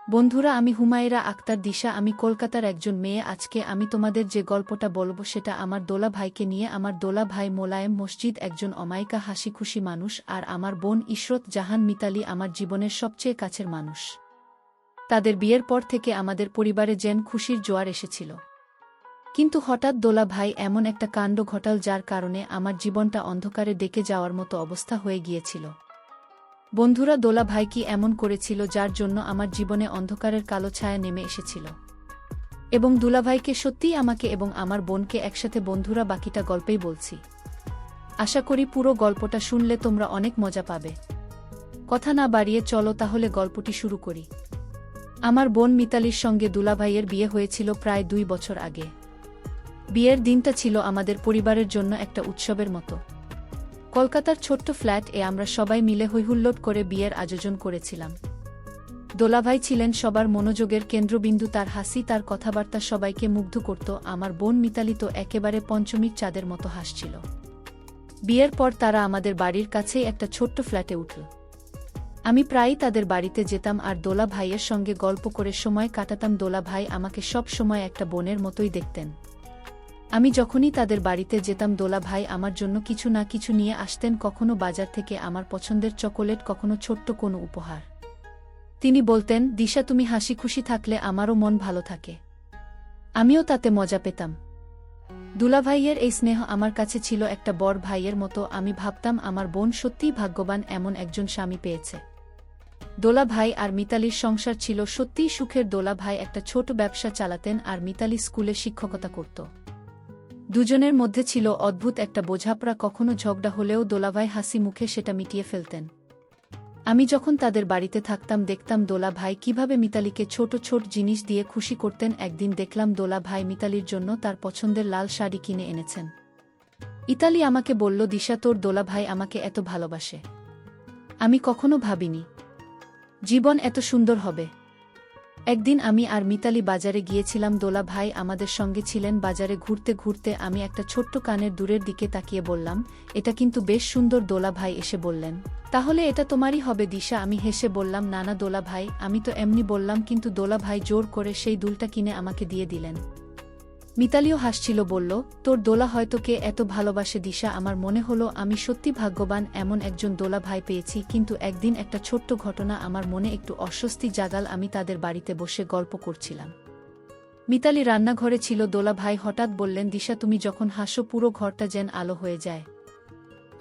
বন্ধুরা, আমি হুমায়রা আক্তার দিশা। আমি কলকাতার একজন মেয়ে। আজকে আমি তোমাদের যে গল্পটা বলবো সেটা আমার দোলা ভাইকে নিয়ে। আমার দোলা ভাই মোলায়েম মসজিদ একজন অমায়িকা হাসিখুশি মানুষ, আর আমার বোন ইশরত জাহান মিতালি আমার জীবনের সবচেয়ে কাছের মানুষ। তাদের বিয়ের পর থেকে আমাদের পরিবারে যেন খুশির জোয়ার এসেছিল। কিন্তু হঠাৎ দোলা ভাই এমন একটা কাণ্ড ঘটাল যার কারণে আমার জীবনটা অন্ধকারে ডেকে যাওয়ার মতো অবস্থা হয়ে গিয়েছিল। বন্ধুরা, দোলা ভাই কি এমন করেছিল যার জন্য আমার জীবনে অন্ধকারের কালো ছায়া নেমে এসেছিল? এবং দুলাভাইকে সত্যিই আমাকে এবং আমার বোনকে একসাথে। বন্ধুরা, বাকিটা গল্পেই বলছি। আশা করি পুরো গল্পটা শুনলে তোমরা অনেক মজা পাবে। কথা না বাড়িয়ে চলো তাহলে গল্পটি শুরু করি। আমার বোন মিতালির সঙ্গে দুলাভাইয়ের বিয়ে হয়েছিল প্রায় 2 বছর আগে। বিয়ের দিনটা ছিল আমাদের পরিবারের জন্য একটা উৎসবের মতো। কলকাতার ছোট্ট ফ্ল্যাট এ আমরা সবাই মিলে হৈহুল্লোড় করে বিয়ের আয়োজন করেছিলাম। দোলাভাই ছিলেন সবার মনোযোগের কেন্দ্রবিন্দু। তার হাসি, তার কথাবার্তা সবাইকে মুগ্ধ করত। আমার বোন মিতালি তো একেবারে পঞ্চমীর চাঁদের মতো হাসছিল। বিয়ের পর তারা আমাদের বাড়ির কাছেই একটা ছোট্ট ফ্ল্যাটে উঠল। আমি প্রায়ই তাদের বাড়িতে যেতাম আর দোলা ভাইয়ের সঙ্গে গল্প করে সময় কাটাতাম। দোলা ভাই আমাকে সব সময় একটা বোনের মতোই দেখতেন। আমি যখনই তাদের বাড়িতে যেতাম দোলা ভাই আমার জন্য কিছু না কিছু নিয়ে আসতেন, কখনো বাজার থেকে আমার পছন্দের চকোলেট, কখনো ছোট্ট কোনো উপহার। তিনি বলতেন, দিশা, তুমি হাসি খুশি থাকলে আমারও মন ভালো থাকে। আমিও তাতে মজা পেতাম। দুলাভাইয়ের এই স্নেহ আমার কাছে ছিল একটা বড় ভাইয়ের মতো। আমি ভাবতাম আমার বোন সত্যিই ভাগ্যবান, এমন একজন স্বামী পেয়েছে। দোলা ভাই আর মিতালির সংসার ছিল সত্যিই সুখের। দোলা ভাই একটা ছোট ব্যবসা চালাতেন আর মিতালি স্কুলে শিক্ষকতা করত। দুজনের মধ্যে ছিল অদ্ভুত একটা বোঝাপড়া। কখনো ঝগড়া হলেও দোলাভাই হাসি মুখে সেটা মিটিয়ে ফেলতেন। আমি যখন তাদের বাড়িতে থাকতাম দেখতাম দোলা ভাই কিভাবে মিতালিকে ছোট ছোট জিনিস দিয়ে খুশি করতেন। একদিন দেখলাম দোলা ভাই মিতালির জন্য তার পছন্দের লাল শাড়ি কিনে এনেছেন। ইতালি আমাকে বলল, দিশা, তোর দোলা ভাই আমাকে এত ভালোবাসে। আমি কখনো ভাবিনি জীবন এত সুন্দর হবে। একদিন আমি আর মিতালি বাজারে গিয়েছিলাম। দোলা ভাই আমাদের সঙ্গে ছিলেন। বাজারে ঘুরতে ঘুরতে আমি একটা ছোট্ট কানের দূরের দিকে তাকিয়ে বললাম, এটা কিন্তু বেশ সুন্দর। দোলা ভাই এসে বললেন, তাহলে এটা তোমারই হবে দিশা। আমি হেসে বললাম, না না দোলা ভাই, আমি তো এমনি বললাম। কিন্তু দোলা ভাই জোর করে সেই দুলটা কিনে আমাকে দিয়ে দিলেন। মিতালিও হাসছিল, বলল, তোর দোলা হয়তো কে এত ভালোবাসে দিশা। আমার মনে হলো আমি সত্যি ভাগ্যবান, এমন একজন দোলা ভাই পেয়েছি। কিন্তু একদিন একটা ছোট্ট ঘটনা আমার মনে একটু অস্বস্তি জাগাল। আমি তাদের বাড়িতে বসে গল্প করছিলাম। মিতালি রান্নাঘরে ছিল। দোলা ভাই হঠাৎ বললেন, দিশা, তুমি যখন হাসো পুরো ঘরটা যেন আলো হয়ে যায়।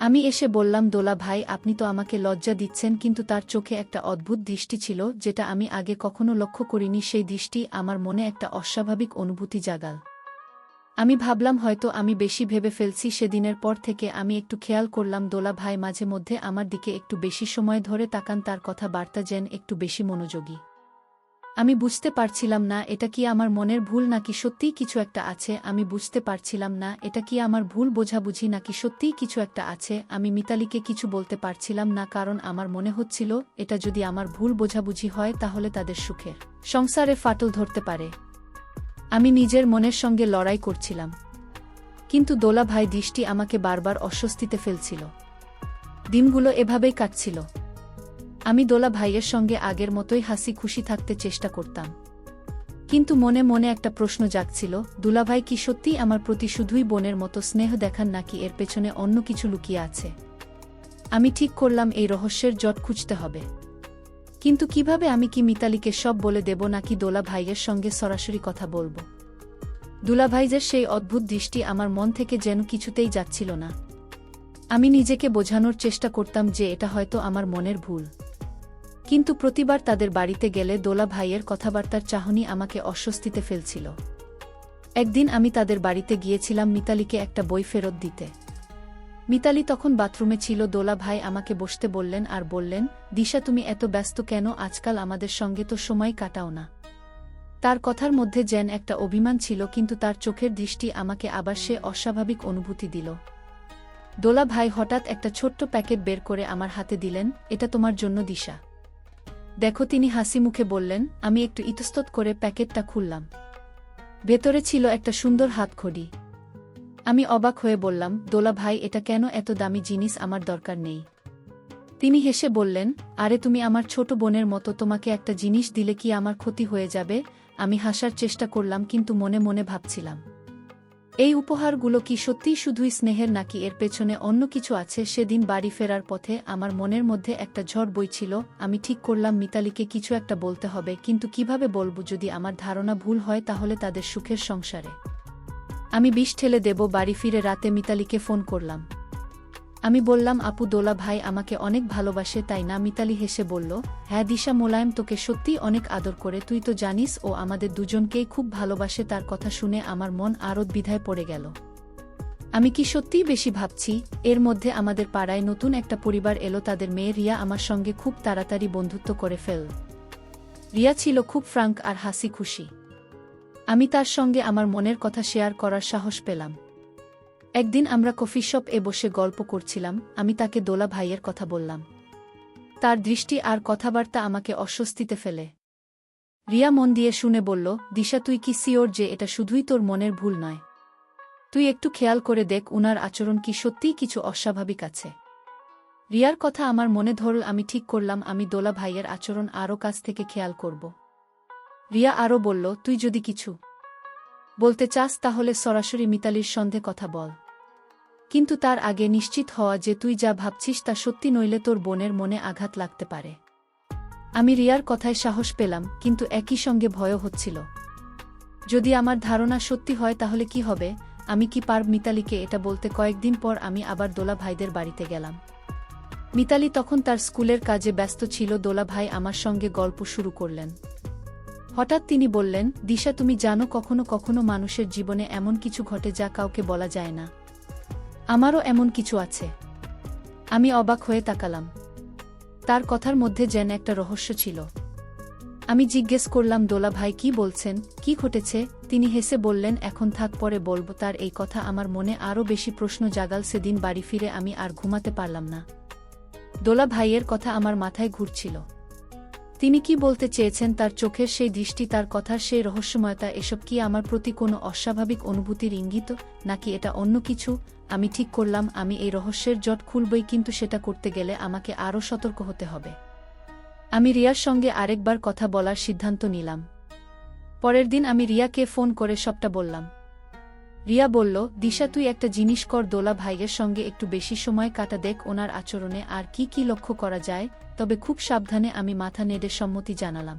আমি এসে বললাম, দোলা ভাই, আপনি তো আমাকে লজ্জা দিচ্ছেন। কিন্তু তার চোখে একটা অদ্ভুত দৃষ্টি ছিল, যেটা আমি আগে কখনো লক্ষ্য করিনি। সেই দৃষ্টি আমার মনে একটা অস্বাভাবিক অনুভূতি জাগাল। আমি ভাবলাম হয়তো আমি বেশি ভেবে ফেলছি। সেদিনের পর থেকে আমি একটু খেয়াল করলাম দোলা ভাই মাঝে মধ্যে আমার দিকে একটু বেশি সময় ধরে তাকান। তার কথাবার্তা যেন একটু বেশি মনোযোগী। আমি বুঝতে পারছিলাম না এটা কি আমার মনের ভুল নাকি সত্যিই কিছু একটা আছে। আমি বুঝতে পারছিলাম না এটা কি আমার ভুল বোঝাবুঝি নাকি সত্যিই কিছু একটা আছে। আমি মিতালিকে কিছু বলতে পারছিলাম না, কারণ আমার মনে হচ্ছিল এটা যদি আমার ভুল বোঝাবুঝি হয় তাহলে তাদের সুখের সংসারে ফাটল ধরতে পারে। আমি নিজের মনের সঙ্গে লড়াই করছিলাম, কিন্তু দোলা ভাই দৃষ্টি আমাকে বারবার অস্বস্তিতে ফেলছিল। দিনগুলো এভাবেই কাটছিল। আমি দোলা ভাইয়ের সঙ্গে আগের মতোই হাসি খুশি থাকতে চেষ্টা করতাম, কিন্তু মনে মনে একটা প্রশ্ন জাগছিল, দুলাভাই কি সত্যিই আমার প্রতি শুধুই বোনের মতো স্নেহ দেখান নাকি এর পেছনে অন্য কিছু লুকিয়ে আছে? আমি ঠিক করলাম এই রহস্যের জট খুঁজতে হবে। কিন্তু কিভাবে? আমি কি মিতালিকে সব বলে দেব নাকি দোলা ভাইয়ের সঙ্গে সরাসরি কথা বলবো? দুলাভাইয়ের সেই অদ্ভুত দৃষ্টি আমার মন থেকে যেন কিছুতেই যাচ্ছিল না। আমি নিজেকে বোঝানোর চেষ্টা করতাম যে এটা হয়তো আমার মনের ভুল, কিন্তু প্রতিবার তাদের বাড়িতে গেলে দোলা ভাইয়ের কথাবার্তার চাহনি আমাকে অস্বস্তিতে ফেলছিল। একদিন আমি তাদের বাড়িতে গিয়েছিলাম মিতালিকে একটা বই ফেরত দিতে। মিতালি তখন বাথরুমে ছিল। দোলা ভাই আমাকে বসতে বললেন আর বললেন, দিশা, তুমি এত ব্যস্ত কেন? আজকাল আমাদের সঙ্গে তো সময় কাটাও না। তার কথার মধ্যে যেন একটা অভিমান ছিল, কিন্তু তার চোখের দৃষ্টি আমাকে আবার সে অস্বাভাবিক অনুভূতি দিল। দোলা ভাই হঠাৎ একটা ছোট্ট প্যাকেট বের করে আমার হাতে দিলেন, এটা তোমার জন্য দিশা। দেখো, তিনি হাসি মুখে বললেন। আমি একটু ইতস্তত করে প্যাকেটটা খুললাম। ভেতরে ছিল একটা সুন্দর হাতঘড়ি। আমি অবাক হয়ে বললাম, দোলা ভাই, এটা কেন? এত দামি জিনিস আমার দরকার নেই। তিনি হেসে বললেন, আরে তুমি আমার ছোট বোনের মতো, তোমাকে একটা জিনিস দিলে কি আমার ক্ষতি হয়ে যাবে? আমি হাসার চেষ্টা করলাম কিন্তু মনে মনে ভাবছিলাম, এই উপহারগুলো কি সত্যিই শুধুই স্নেহের নাকি এর পেছনে অন্য কিছু আছে? সেদিন বাড়ি ফেরার পথে আমার মনের মধ্যে একটা ঝড় বইছিল। আমি ঠিক করলাম মিতালিকে কিছু একটা বলতে হবে, কিন্তু কিভাবে বলবো? যদি আমার ধারণা ভুল হয় তাহলে তাদের সুখের সংসারে আমি বিষ ঠেলে দেব। বাড়ি ফিরে রাতে মিতালিকে ফোন করলাম। আমি বললাম, আপু, দোলা ভাই আমাকে অনেক ভালোবাসে, তাই না? মিতালি হেসে বলল, হ্যাঁ দিশা, মোলায়েম তোকে সত্যিই অনেক আদর করে, তুই তো জানিস ও আমাদের দুজনকেই খুব ভালোবাসে। তার কথা শুনে আমার মন আরও দ্বিধায় পড়ে গেল। আমি কি সত্যিই বেশি ভাবছি? এর মধ্যে আমাদের পাড়ায় নতুন একটা পরিবার এলো। তাদের মেয়ে রিয়া আমার সঙ্গে খুব তাড়াতাড়ি বন্ধুত্ব করে ফেল। রিয়া ছিল খুব ফ্রাঙ্ক আর হাসি খুশি। আমি তার সঙ্গে আমার মনের কথা শেয়ার করার সাহস পেলাম। একদিন আমরা কফি শপ এ বসে গল্প করছিলাম। আমি তাকে দোলা ভাইয়ের কথা বললাম। তার দৃষ্টি আর কথাবার্তা আমাকে অস্বস্তিতে ফেলে। রিয়া মন দিয়ে শুনে বলল, দিশা, তুই কি সিওর যে এটা শুধুই তোর মনের ভুল নয়? তুই একটু খেয়াল করে দেখ, উনার আচরণ কি সত্যিই কিছু অস্বাভাবিক আছে? রিয়ার কথা আমার মনে ধরল। আমি ঠিক করলাম আমি দোলা ভাইয়ের আচরণ আরও কাছ থেকে খেয়াল করব। রিয়া আরও বলল, তুই যদি কিছু বলতে চাস তাহলে সরাসরি মিতালির সঙ্গে কথা বল, কিন্তু তার আগে নিশ্চিত হওয়া যে তুই যা ভাবছিস তা সত্যি, নইলে তোর বোনের মনে আঘাত লাগতে পারে। আমি রিয়ার কথায় সাহস পেলাম, কিন্তু একই সঙ্গে ভয়ও হচ্ছিল। যদি আমার ধারণা সত্যি হয় তাহলে কি হবে? আমি কি পারব মিতালিকে এটা বলতে? কয়েকদিন পর আমি আবার দোলা ভাইদের বাড়িতে গেলাম। মিতালি তখন তার স্কুলের কাজে ব্যস্ত ছিল। দোলা ভাই আমার সঙ্গে গল্প শুরু করলেন। হঠাৎ তিনি বললেন, দিশা, তুমি জানো, কখনো কখনো মানুষের জীবনে এমন কিছু ঘটে যা কাউকে বলা যায় না। আমারও এমন কিছু আছে। আমি অবাক হয়ে তাকালাম। তার কথার মধ্যে যেন একটা রহস্য ছিল। আমি জিজ্ঞেস করলাম, দোলা ভাই কি বলছেন? কি ঘটেছে? তিনি হেসে বললেন, এখন থাক, পরে বলবো। তার এই কথা আমার মনে আরও বেশি প্রশ্ন জাগাল। সেদিন বাড়ি ফিরে আমি আর ঘুমাতে পারলাম না। দোলা ভাইয়ের কথা আমার মাথায় ঘুরছিল। তিনি কি বলতে চেয়েছেন? তার চোখের সেই দৃষ্টি, তার কথার সেই রহস্যময়তা, এসব কি আমার প্রতি কোনো অস্বাভাবিক অনুভূতির ইঙ্গিত, নাকি এটা অন্য কিছু? আমি ঠিক করলাম আমি এই রহস্যের জট খুলবই, কিন্তু সেটা করতে গেলে আমাকে আরও সতর্ক হতে হবে। আমি রিয়ার সঙ্গে আরেকবার কথা বলার সিদ্ধান্ত নিলাম। পরের দিন আমি রিয়াকে ফোন করে সবটা বললাম। রিয়া বলল, দিশা, তুই একটা জিনিস কর, দোলা ভাইয়ের সঙ্গে একটু বেশি সময় কাটা, দেখ ওনার আচরণে আর কি কি লক্ষ্য করা যায়, তবে খুব সাবধানে। আমি মাথা নেড়ে সম্মতি জানালাম।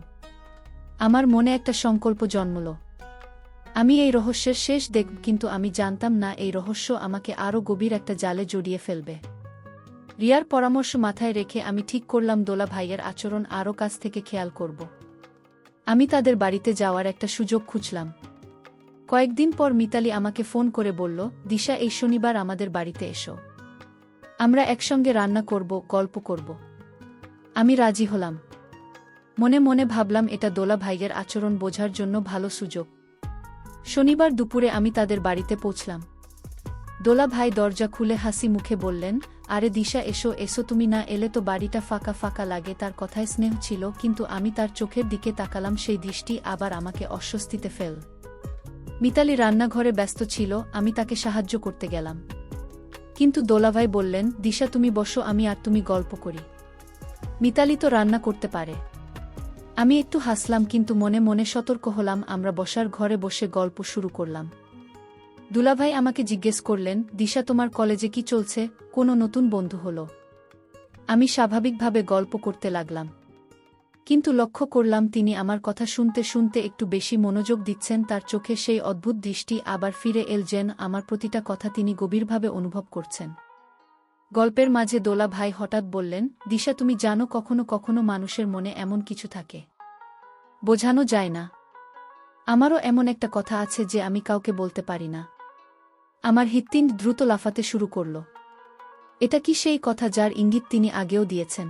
আমার মনে একটা সংকল্প জন্মল। আমি এই রহস্যের শেষ দেখব, কিন্তু আমি জানতাম না এই রহস্য আমাকে আরও গভীর একটা জালে জড়িয়ে ফেলবে। রিয়ার পরামর্শ মাথায় রেখে আমি ঠিক করলাম দোলা ভাইয়ের আচরণ আরও কাছ থেকে খেয়াল করব। আমি তাদের বাড়িতে যাওয়ার একটা সুযোগ খুঁজলাম। কয়েকদিন পর মিতালি আমাকে ফোন করে বলল, দিশা, এই শনিবার আমাদের বাড়িতে এসো। আমরা একসঙ্গে রান্না করব, গল্প করব। আমি রাজি হলাম। মনে মনে ভাবলাম এটা দোলা ভাইয়ের আচরণ বোঝার জন্য ভালো সুযোগ। শনিবার দুপুরে আমি তাদের বাড়িতে পৌঁছলাম। দোলা ভাই দরজা খুলে হাসি মুখে বললেন, আরে দিশা, এসো এসো, তুমি না এলে তো বাড়িটা ফাঁকা ফাঁকা লাগে। তার কথায় স্নেহ ছিল, কিন্তু আমি তার চোখের দিকে তাকালাম, সেই দৃষ্টি আবার আমাকে অস্বস্তিতে ফেল। মিতালি রান্নাঘরে ব্যস্ত ছিল। আমি তাকে সাহায্য করতে গেলাম, কিন্তু দোলাভাই বললেন, দিশা, তুমি বসো, আমি আর তুমি গল্প করি। মিতালি তো রান্না করতে পারে। আমি একটু হাসলাম, কিন্তু মনে মনে সতর্ক হলাম। আমরা বসার ঘরে বসে গল্প শুরু করলাম। দুলাভাই আমাকে জিজ্ঞেস করলেন, দিশা, তোমার কলেজে কি চলছে? কোনো নতুন বন্ধু হলো? আমি স্বাভাবিকভাবে গল্প করতে লাগলাম, কিন্তু লক্ষ্য করলাম তিনি আমার কথা শুনতে শুনতে একটু বেশি মনোযোগ দিচ্ছেন। তার চোখে সেই অদ্ভুত দৃষ্টি আবার ফিরে এল, যেন আমার প্রতিটা কথা তিনি গভীরভাবে অনুভব করছেন। গল্পের মাঝে দোলা ভাই হঠাৎ বললেন, দিশা, তুমি জানো, কখনো কখনো মানুষের মনে এমন কিছু থাকে, বোঝানো যায় না। আমারও এমন একটা কথা আছে যে আমি কাউকে বলতে পারি না। আমার হৃৎপিণ্ড দ্রুত লাফাতে শুরু করল। এটা কি সেই কথা যার ইঙ্গিত তিনি আগেও দিয়েছেন?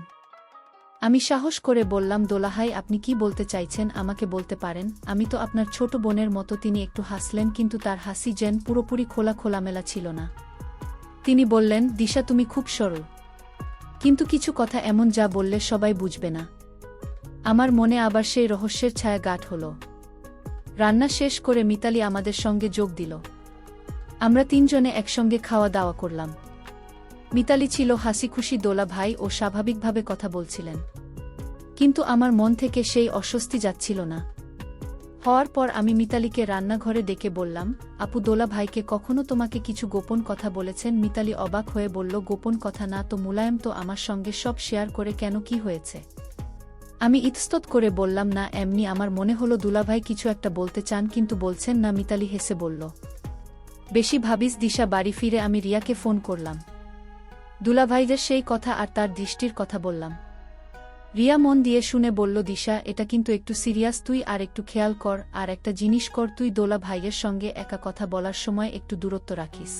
আমি সাহস করে বললাম, দোলাহাই, আপনি কি বলতে চাইছেন? আমাকে বলতে পারেন, আমি তো আপনার ছোট বোনের মতো। তিনি একটু হাসলেন, কিন্তু তার হাসি যেন পুরোপুরি খোলামেলা ছিল না। তিনি বললেন, দিশা, তুমি খুব সরল, কিন্তু কিছু কথা এমন যা বললে সবাই বুঝবে না। আমার মনে আবার সেই রহস্যের ছায়া গাঢ় হল। রান্না শেষ করে মিতালি আমাদের সঙ্গে যোগ দিল। আমরা তিনজনে একসঙ্গে খাওয়া দাওয়া করলাম। মিতালি ছিল হাসিখুশি, দোলা ভাই ও স্বাভাবিকভাবে কথা বলছিলেন। কিন্তু আমার মন থেকে সেই অস্বস্তি যাচ্ছিল না। হওয়ার পর আমি মিতালিকে রান্নাঘরে ডেকে বললাম, আপু, দোলা ভাইকে কখনো তোমাকে কিছু গোপন কথা বলেছেন? মিতালি অবাক হয়ে বলল, গোপন কথা না তো, মুলায়ম তো আমার সঙ্গে সব শেয়ার করে, কেন, কি হয়েছে? আমি ইতস্তত করে বললাম, না, এমনি আমার মনে হলো দুলাভাই কিছু একটা বলতে চান কিন্তু বলছেন না। মিতালি হেসে বলল, বেশি ভাবিস দিশা। বাড়ি ফিরে আমি রিয়াকে ফোন করলাম। দুলাভাইদের সেই কথা আর তার দৃষ্টির কথা বললাম। রিয়া মন দিয়ে শুনে বলল, দিশা, এটা কিন্তু একটু সিরিয়াস, তুই আর একটু খেয়াল কর। আর একটা জিনিস কর, তুই দোলা ভাইয়ের সঙ্গে একা কথা বলার সময় একটু দূরত্ব রাখিস।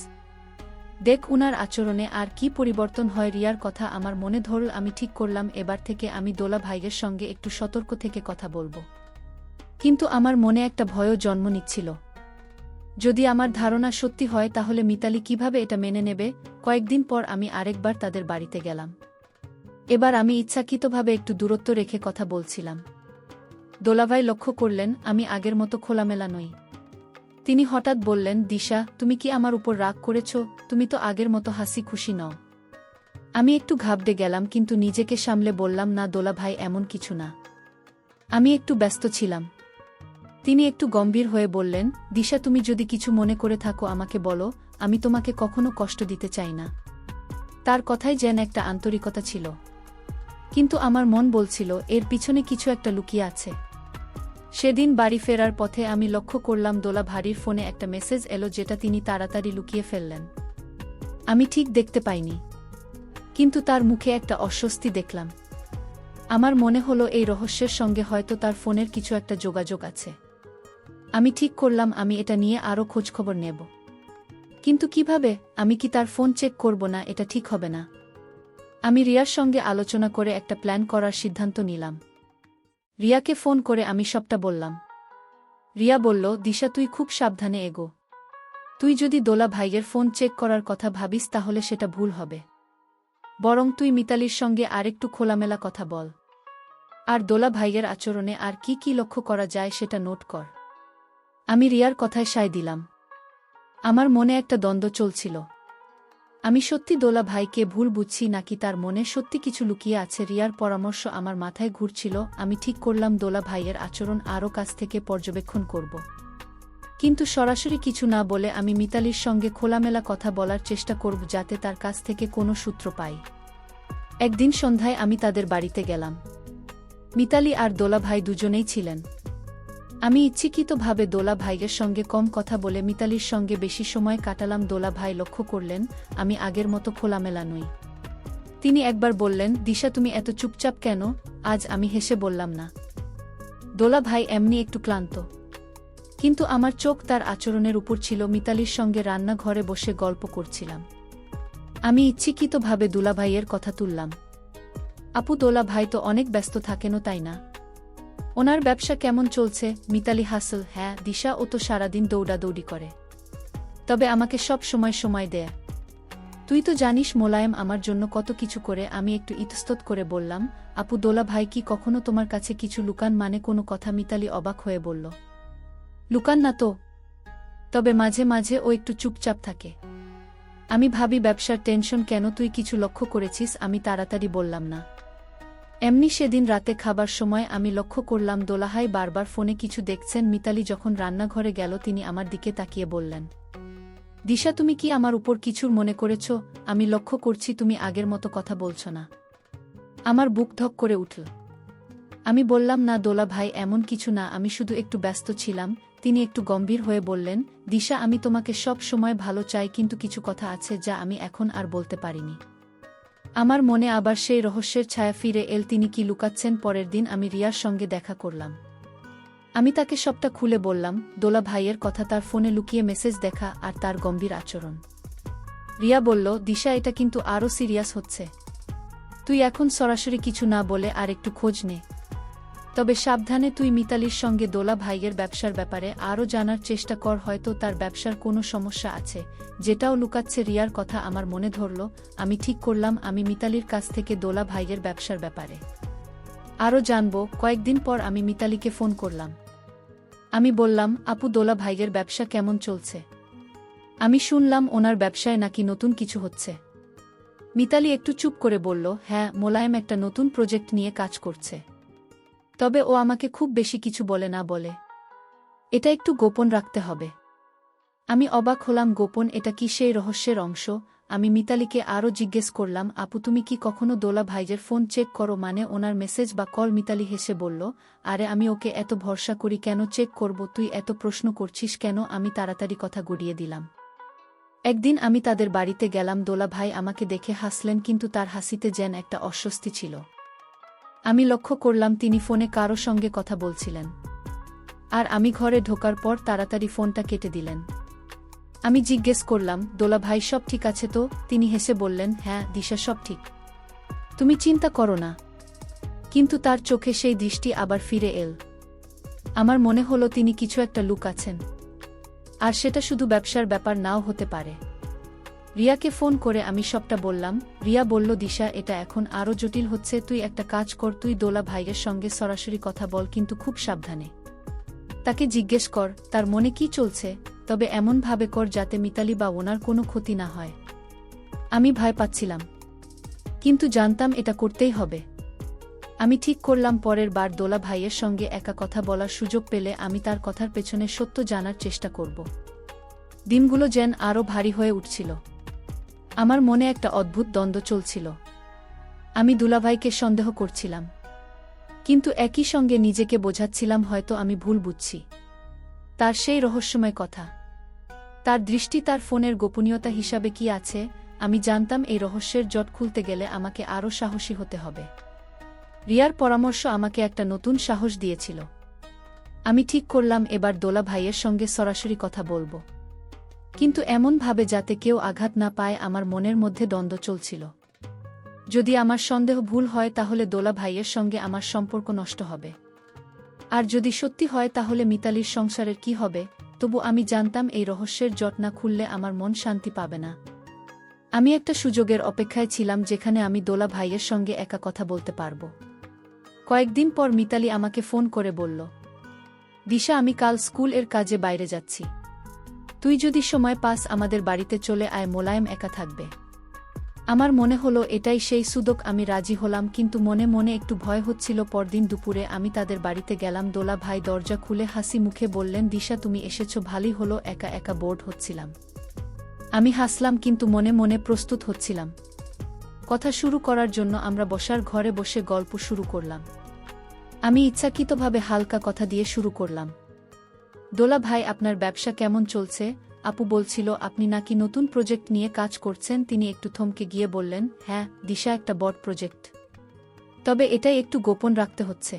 দেখ উনার আচরণে আর কি পরিবর্তন হয়। রিয়ার কথা আমার মনে ধরল। আমি ঠিক করলাম এবার থেকে আমি দোলা ভাইয়ের সঙ্গে একটু সতর্ক থেকে কথা বলবো। কিন্তু আমার মনে একটা ভয়ও জন্ম নিচ্ছিল। যদি আমার ধারণা সত্যি হয় তাহলে মিতালি কিভাবে এটা মেনে নেবে? কয়েকদিন পর আমি আরেকবার তাদের বাড়িতে গেলাম। এবার আমি ইচ্ছাকৃতভাবে একটু দূরত্ব রেখে কথা বলছিলাম। দোলাভাই লক্ষ্য করলেন আমি আগের মতো খোলামেলা নই। তিনি হঠাৎ বললেন, দিশা, তুমি কি আমার উপর রাগ করেছ? তুমি তো আগের মতো হাসি খুশি নও। আমি একটু ঘাবড়ে গেলাম, কিন্তু নিজেকে সামলে বললাম, না দোলাভাই, এমন কিছু না, আমি একটু ব্যস্ত ছিলাম। তিনি একটু গম্ভীর হয়ে বললেন, দিশা, তুমি যদি কিছু মনে করে থাকো আমাকে বলো, আমি তোমাকে কখনো কষ্ট দিতে চাই না। তার কথায় যেন একটা আন্তরিকতা ছিল, কিন্তু আমার মন বলছিল এর পিছনে কিছু একটা লুকিয়ে আছে। সেদিন বাড়ি ফেরার পথে আমি লক্ষ্য করলাম দোলা ভাইয়ের ফোনে একটা মেসেজ এলো, যেটা তিনি তাড়াতাড়ি লুকিয়ে ফেললেন। আমি ঠিক দেখতে পাইনি, কিন্তু তার মুখে একটা অস্বস্তি দেখলাম। আমার মনে হলো এই রহস্যের সঙ্গে হয়তো তার ফোনের কিছু একটা যোগাযোগ আছে। আমি ঠিক করলাম আমি এটা নিয়ে আরও খোঁজখবর নেব। কিন্তু কিভাবে? আমি কি তার ফোন চেক করব না? এটা ঠিক হবে না। আমি রিয়ার সঙ্গে আলোচনা করে একটা প্ল্যান করার সিদ্ধান্ত নিলাম। রিয়াকে ফোন করে আমি সবটা বললাম। রিয়া বলল, দিশা, তুই খুব সাবধানে এগো। তুই যদি দোলা ভাইয়ের ফোন চেক করার কথা ভাবিস তাহলে সেটা ভুল হবে। বরং তুই মিতালির সঙ্গে আরেকটু খোলামেলা কথা বল। আর দোলা ভাইয়ের আচরণে আর কি কি লক্ষ্য করা যায় সেটা নোট কর। আমি রিয়ার কথায় সায় দিলাম। আমার মনে একটা দ্বন্দ্ব চলছিল। আমি সত্যি দোলা ভাইকে ভুল বুঝছি নাকি তার মনে সত্যি কিছু লুকিয়ে আছে। রিয়ার পরামর্শ আমার মাথায় ঘুরছিল। আমি ঠিক করলাম দোলা ভাইয়ের আচরণ আরও কাছ থেকে পর্যবেক্ষণ করব। কিন্তু সরাসরি কিছু না বলে আমি মিতালির সঙ্গে খোলামেলা কথা বলার চেষ্টা করব, যাতে তার কাছ থেকে কোনো সূত্র পাই। একদিন সন্ধ্যায় আমি তাদের বাড়িতে গেলাম। মিতালি আর দোলা ভাই দুজনেই ছিলেন। আমি ইচ্ছাকৃতভাবে দোলা ভাইয়ের সঙ্গে কম কথা বলে মিতালির সঙ্গে বেশি সময় কাটালাম। দোলা ভাই লক্ষ্য করলেন আমি আগের মতো খোলামেলা নই। তিনি একবার বললেন, দিশা, তুমি এত চুপচাপ কেন আজ? আমি হেসে বললাম, না, দোলা ভাই এমনি একটু ক্লান্ত। কিন্তু আমার চোখ তার আচরণের উপর ছিল। মিতালির সঙ্গে রান্নাঘরে বসে গল্প করছিলাম। আমি ইচ্ছাকৃতভাবে দোলা ভাইয়ের কথা তুললাম। আপু, দোলা ভাই তো অনেক ব্যস্ত থাকেন, তাই না? ওনার ব্যবসা কেমন চলছে? মিতালি হাসল, হ্যাঁ দিশা, ও তো সারাদিন দৌড়াদৌড়ি করে, তবে আমাকে সব সময় দেয়। তুই তো জানিস মোলায়েম আমার জন্য কত কিছু করে। আমি একটু ইতস্তত করে বললাম, আপু, দোলা ভাই কি কখনো তোমার কাছে কিছু লুকান? মানে কোনো কথা? মিতালি অবাক হয়ে বলল, লুকান না তো, তবে মাঝে মাঝে ও একটু চুপচাপ থাকে। আমি ভাবি ব্যবসার টেনশন কেন? তুই কিছু লক্ষ্য করেছিস? আমি তাড়াতাড়ি বললাম, না, এমনি সেদিন রাতে খাবার সময় আমি লক্ষ্য করলাম দোলাহাই বারবার ফোনে কিছু দেখছেন। মিতালি যখন রান্নাঘরে গেল তিনি আমার দিকে তাকিয়ে বললেন, দিশা, তুমি কি আমার উপর কিছুর মনে করেছ? আমি লক্ষ্য করছি তুমি আগের মতো কথা বলছ না। আমার বুক ধক করে উঠল। আমি বললাম, না দোলা ভাই, এমন কিছু না, আমি শুধু একটু ব্যস্ত ছিলাম। তিনি একটু গম্ভীর হয়ে বললেন, দিশা, আমি তোমাকে সব সময় ভালো চাই, কিন্তু কিছু কথা আছে যা আমি এখন আর বলতে পারিনি। আমার মনে আবার সেই রহস্যের ছায়া ফিরে এল। তিনি কি লুকাচ্ছেন? পরের দিন আমি রিয়ার সঙ্গে দেখা করলাম। আমি তাকে সবটা খুলে বললাম, দোলা ভাইয়ের কথা, তার ফোনে লুকিয়ে মেসেজ দেখা আর তার গম্ভীর আচরণ। রিয়া বলল, দিশা, এটা কিন্তু আরও সিরিয়াস হচ্ছে। তুই এখন সরাসরি কিছু না বলে আর একটু খোঁজ নে। তবে সাবধানে। তুই মিতালির সঙ্গে দোলা ভাইয়ের ব্যবসার ব্যাপারে আরও জানার চেষ্টা কর। হয়তো তার ব্যবসার কোনো সমস্যা আছে যেটাও লুকাচ্ছে। রিয়ার কথা আমার মনে ধরল। আমি ঠিক করলাম আমি মিতালির কাছ থেকে দোলা ভাইয়ের ব্যবসার ব্যাপারে আরও জানব। কয়েকদিন পর আমি মিতালিকে ফোন করলাম। আমি বললাম, আপু, দোলা ভাইয়ের ব্যবসা কেমন চলছে? আমি শুনলাম ওনার ব্যবসায় নাকি নতুন কিছু হচ্ছে। মিতালি একটু চুপ করে বলল, হ্যাঁ, মোলায়েম একটা নতুন প্রজেক্ট নিয়ে কাজ করছে। তবে ও আমাকে খুব বেশি কিছু বলে না বলে। এটা একটু গোপন রাখতে হবে। আমি অবাক হলাম, গোপন? এটা কি সেই রহস্যের অংশ? আমি মিতালিকে আরও জিজ্ঞেস করলাম, আপু তুমি কি কখনো দোলা ভাইজের ফোন চেক করো, মানে ওনার মেসেজ বা কল? মিতালি হেসে বলল, আরে আমি ওকে এত ভরসা করি, কেন চেক করব? তুই এত প্রশ্ন করছিস কেন? আমি তাড়াতাড়ি কথা গড়িয়ে দিলাম। একদিন আমি তাদের বাড়িতে গেলাম, দোলা ভাই আমাকে দেখে হাসলেন, কিন্তু তার হাসিতে যেন একটা অস্বস্তি ছিল। আমি লক্ষ্য করলাম তিনি ফোনে কারো সঙ্গে কথা বলছিলেন। আর আমি ঘরে ঢোকার পর তাড়াতাড়ি ফোনটা কেটে দিলেন। আমি জিজ্ঞেস করলাম, দোলা ভাই সব ঠিক আছে তো? তিনি হেসে বললেন, হ্যাঁ দিশা, সব ঠিক, তুমি চিন্তা করো না। কিন্তু তার চোখে সেই দৃষ্টি আবার ফিরে এল। আমার মনে হলো তিনি কিছু একটা লুকাচ্ছেন। আর সেটা শুধু ব্যবসার ব্যাপার নাও হতে পারে। রিয়াকে ফোন করে আমি সবটা বললাম। রিয়া বলল, দিশা এটা এখন আরও জটিল হচ্ছে। তুই একটা কাজ কর, তুই দোলা ভাইয়ের সঙ্গে সরাসরি কথা বল, কিন্তু খুব সাবধানে। তাকে জিজ্ঞেস কর তার মনে কি চলছে, তবে এমনভাবে কর যাতে মিতালি বা ওনার কোনো ক্ষতি না হয়। আমি ভয় পাচ্ছিলাম, কিন্তু জানতাম এটা করতেই হবে। আমি ঠিক করলাম পরের বার দোলা ভাইয়ের সঙ্গে একা কথা বলার সুযোগ পেলে আমি তার কথার পেছনে সত্য জানার চেষ্টা করব। দিনগুলো যেন আরও ভারী হয়ে উঠছিল। আমার মনে একটা অদ্ভুত দ্বন্দ্ব চলছিল। আমি দুলাভাইকে সন্দেহ করছিলাম, কিন্তু একই সঙ্গে নিজেকে বোঝাচ্ছিলাম হয়তো আমি ভুল বুঝছি। তার সেই রহস্যময় কথা, তার দৃষ্টি, তার ফোনের গোপনীয়তা হিসাবে কি আছে? আমি জানতাম এই রহস্যের জট খুলতে গেলে আমাকে আরও সাহসী হতে হবে। রিয়ার পরামর্শ আমাকে একটা নতুন সাহস দিয়েছিল। আমি ঠিক করলাম এবার দোলা ভাইয়ের সঙ্গে সরাসরি কথা বলবো, কিন্তু এমনভাবে যাতে কেউ আঘাত না পায়। আমার মনের মধ্যে দ্বন্দ্ব চলছিল। যদি আমার সন্দেহ ভুল হয় তাহলে দোলা ভাইয়ের সঙ্গে আমার সম্পর্ক নষ্ট হবে, আর যদি সত্যি হয় তাহলে মিতালির সংসারের কি হবে? তবু আমি জানতাম এই রহস্যের জট না খুললে আমার মন শান্তি পাবে না। আমি একটা সুযোগের অপেক্ষায় ছিলাম যেখানে আমি দোলা ভাইয়ের সঙ্গে একা কথা বলতে পারব। কয়েকদিন পর মিতালি আমাকে ফোন করে বলল, দিশা আমি কাল স্কুল এর কাজে বাইরে যাচ্ছি, তুই যদি সময় পাস আমাদের বাড়িতে চলে আয়, মোলায়েম একা থাকবে। আমার মনে হলো এটাই সেই সুযোগ। আমি রাজি হলাম, কিন্তু মনে মনে একটু ভয় হচ্ছিল। পরদিন দুপুরে আমি তাদের বাড়িতে গেলাম। দোলা ভাই দরজা খুলে হাসি মুখে বললেন, দিশা তুমি এসেছো, ভালোই হলো। একা একা বোর্ড হচ্ছিলাম। আমি হাসলাম, কিন্তু মনে মনে প্রস্তুত হচ্ছিলাম। কথা শুরু করার জন্য আমরা বসার ঘরে বসে গল্প শুরু করলাম। আমি ইচ্ছাকৃতভাবে হালকা কথা দিয়ে শুরু করলাম, দোলা ভাই আপনার ব্যবসা কেমন চলছে? আপু বলছিল আপনি নাকি নতুন প্রজেক্ট নিয়ে কাজ করছেন। তিনি একটু থমকে গিয়ে বললেন, হ্যাঁ দিশা, একটা বড় প্রজেক্ট, তবে এটাই একটু গোপন রাখতে হচ্ছে।